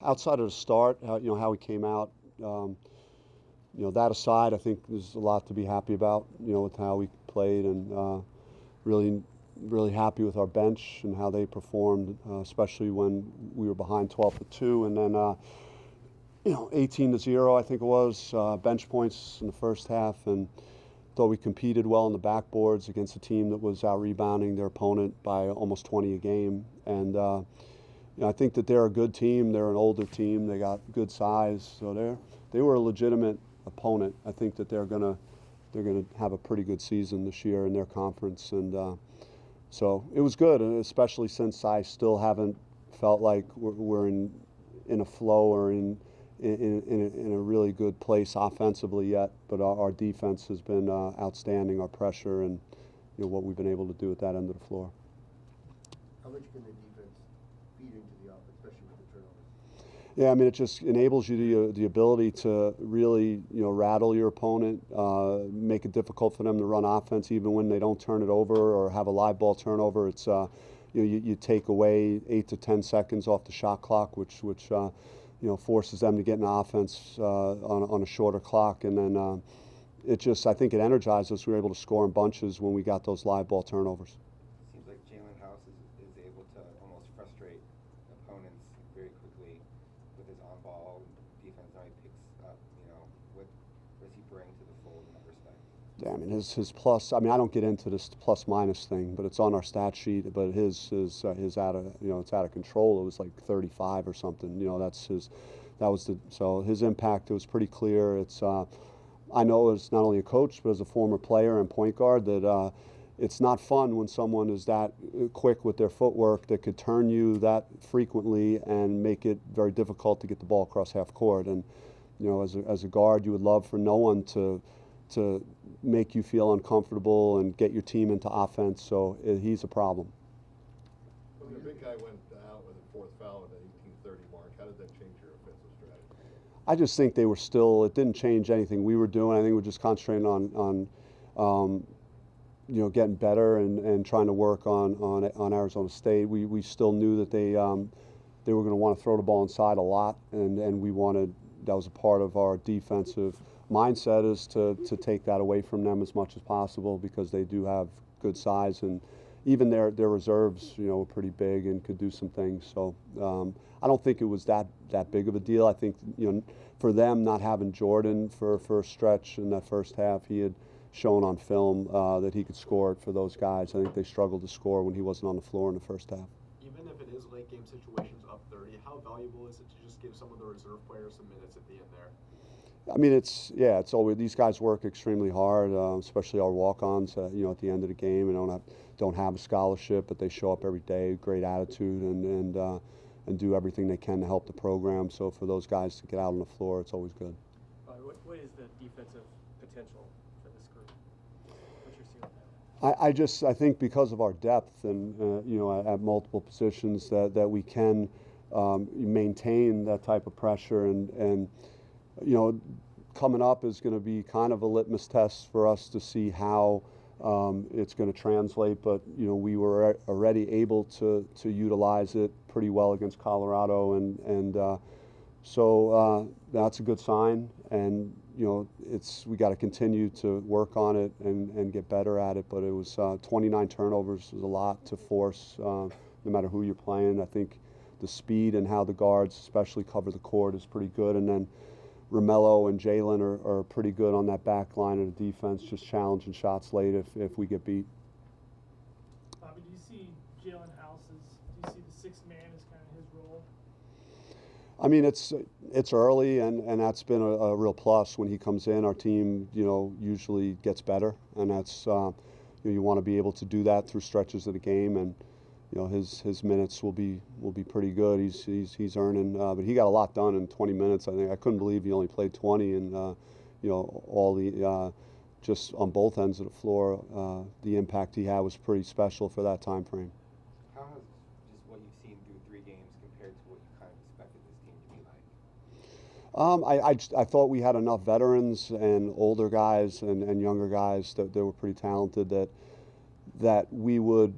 Outside of the start, how we came out, that aside, I think there's a lot to be happy about, with how we played, and really, really happy with our bench and how they performed, especially when we were behind 12-2, and then 18-0, I think it was, bench points in the first half, and thought we competed well on the backboards against a team that was out rebounding their opponent by almost 20 a game, and I think that they're a good team. They're an older team. They got good size, so they were a legitimate opponent. I think that they're gonna have a pretty good season this year in their conference, and so it was good, and especially since I still haven't felt like we're in a flow or in a really good place offensively yet. But our defense has been outstanding. Our pressure and what we've been able to do at that end of the floor. How much can the defense feed into the offense, especially with the turnovers? Yeah, I mean, it just enables you the ability to really, rattle your opponent, make it difficult for them to run offense even when they don't turn it over or have a live ball turnover. It's you take away 8 to 10 seconds off the shot clock, which forces them to get in offense on a shorter clock, and then I think it energized us. We were able to score in bunches when we got those live ball turnovers. Seems like Jalen House is able to almost frustrate opponents very quickly with his on-ball defense. Now he picks up, what does he bring to the fold in that respect? Yeah, I mean, his plus. I mean, I don't get into this plus minus thing, but it's on our stat sheet. But his it's out of control. It was like 35 or something. So his impact, it was pretty clear. It's I know as not only a coach but as a former player and point guard that it's not fun when someone is that quick with their footwork that could turn you that frequently and make it very difficult to get the ball across half court. And as a guard, you would love for no one to make you feel uncomfortable and get your team into offense. So he's a problem. When the big guy went out with a fourth foul at the 18:30 mark, how did that change your offensive strategy? I just think they were still. It didn't change anything we were doing. I think we're just concentrating on getting better and trying to work on Arizona State. We still knew that they were going to want to throw the ball inside a lot, and we wanted. That was a part of our defensive mindset, is to take that away from them as much as possible, because they do have good size, and even their reserves were pretty big and could do some things. So I don't think it was that big of a deal. I think for them not having Jordan for a stretch in that first half, he had shown on film that he could score it for those guys. I think they struggled to score when he wasn't on the floor in the first half. Even if it is late game situations up 30, how valuable is it to just give some of the reserve players some minutes at the end there? I mean, it's always, these guys work extremely hard, especially our walk-ons. At the end of the game, and don't have a scholarship, but they show up every day, great attitude, and do everything they can to help the program. So for those guys to get out on the floor, it's always good. What is the defensive potential for this group? What's your ceiling? I think because of our depth and at multiple positions that we can maintain that type of pressure, and coming up is going to be kind of a litmus test for us to see how it's going to translate. But we were already able to utilize it pretty well against Colorado, and so that's a good sign. And we got to continue to work on it and get better at it. But it was 29 turnovers was a lot to force, no matter who you're playing. I think the speed and how the guards especially cover the court is pretty good, and then Romello and Jalen are pretty good on that back line of the defense, just challenging shots late if we get beat. Bobby, do you see Jalen House do you see the sixth man as kind of his role? I mean, it's early, and that's been a real plus. When he comes in, our team usually gets better, and that's you want to be able to do that through stretches of the game, and his minutes will be pretty good. He's earning, but he got a lot done in 20 minutes. I think I couldn't believe he only played 20, and all the just on both ends of the floor, the impact he had was pretty special for that time frame. How has just what you've seen through 3 games compared to what you kind of expected this team to be like? I thought we had enough veterans and older guys and younger guys that they were pretty talented, that we would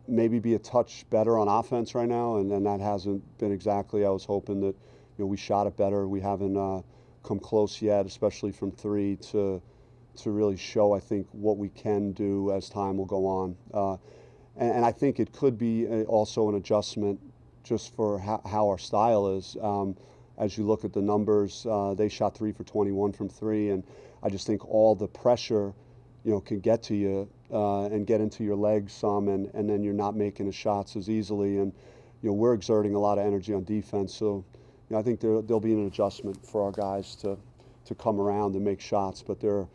maybe be a touch better on offense right now, and that hasn't been exactly. I was hoping that we shot it better. We haven't come close yet, especially from three, to really show, I think, what we can do as time will go on. And I think it could be also an adjustment just for how our style is. As you look at the numbers, they shot 3 for 21 from three, and I just think all the pressure, can get to you and get into your legs some, and then you're not making the shots as easily. And we're exerting a lot of energy on defense, so I think there'll be an adjustment for our guys to come around and make shots. But there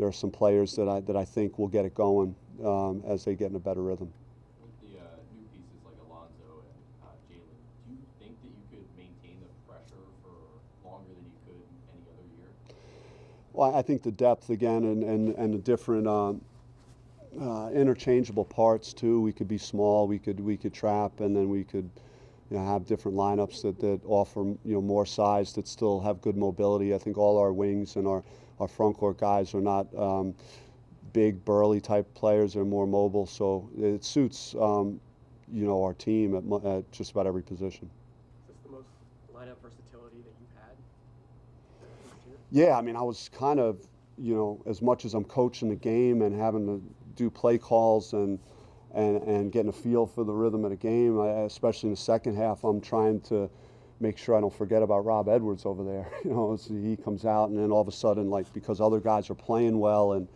are some players that I think will get it going as they get in a better rhythm. With the new pieces like Alonzo and Jalen, do you think that you could maintain the pressure for longer than you could any other year? Well, I think the depth again and the different interchangeable parts too. We could be small, we could trap, and then we could have different lineups that offer more size that still have good mobility. I think all our wings and our front court guys are not big burly type players. They're more mobile, so it suits our team at just about every position. Is this the most lineup versatility that you've had this year? Yeah, I mean, I was kind of, as much as I'm coaching the game and having to do play calls and getting a feel for the rhythm of the game, especially in the second half, I'm trying to make sure I don't forget about Rob Edwards over there. As he comes out, and then all of a sudden, like, because other guys are playing well and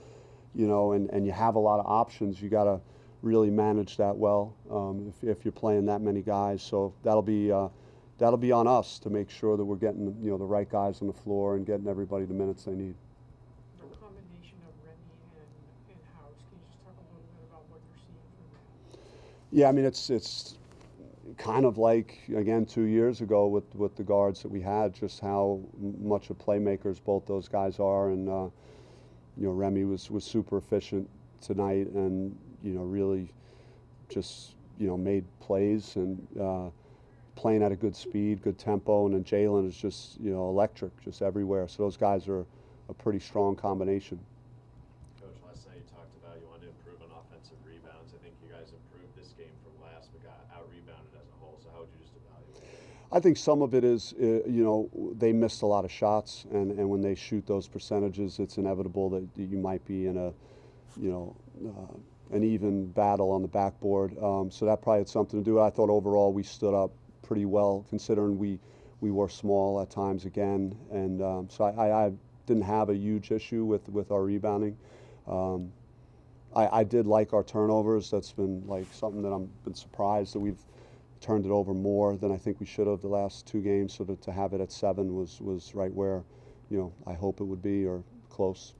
you have a lot of options, you got to really manage that well if you're playing that many guys. So that'll be on us to make sure that we're getting the right guys on the floor and getting everybody the minutes they need. The combination of Remy and House, can you just talk a little bit about what you're seeing from that? Yeah, I mean, it's kind of like, again, 2 years ago with the guards that we had, just how much of playmakers both those guys are. And Remy was super efficient tonight, and really just made plays and playing at a good speed, good tempo. And then Jalen is just electric, just everywhere. So those guys are a pretty strong combination. Coach, last night you talked about you wanted to improve on offensive rebounds. I think you guys improved this game from last, but got out-rebounded as a whole. So how would you just evaluate it? I think some of it is, they missed a lot of shots, and when they shoot those percentages, it's inevitable that you might be in an even battle on the backboard. So that probably had something to do with it. I thought overall we stood up pretty well, considering we were small at times again, and so I didn't have a huge issue with our rebounding. I did like our turnovers. That's been like something that I've been surprised that we've turned it over more than I think we should have the last 2 games. So to have it at 7 was right where I hope it would be, or close.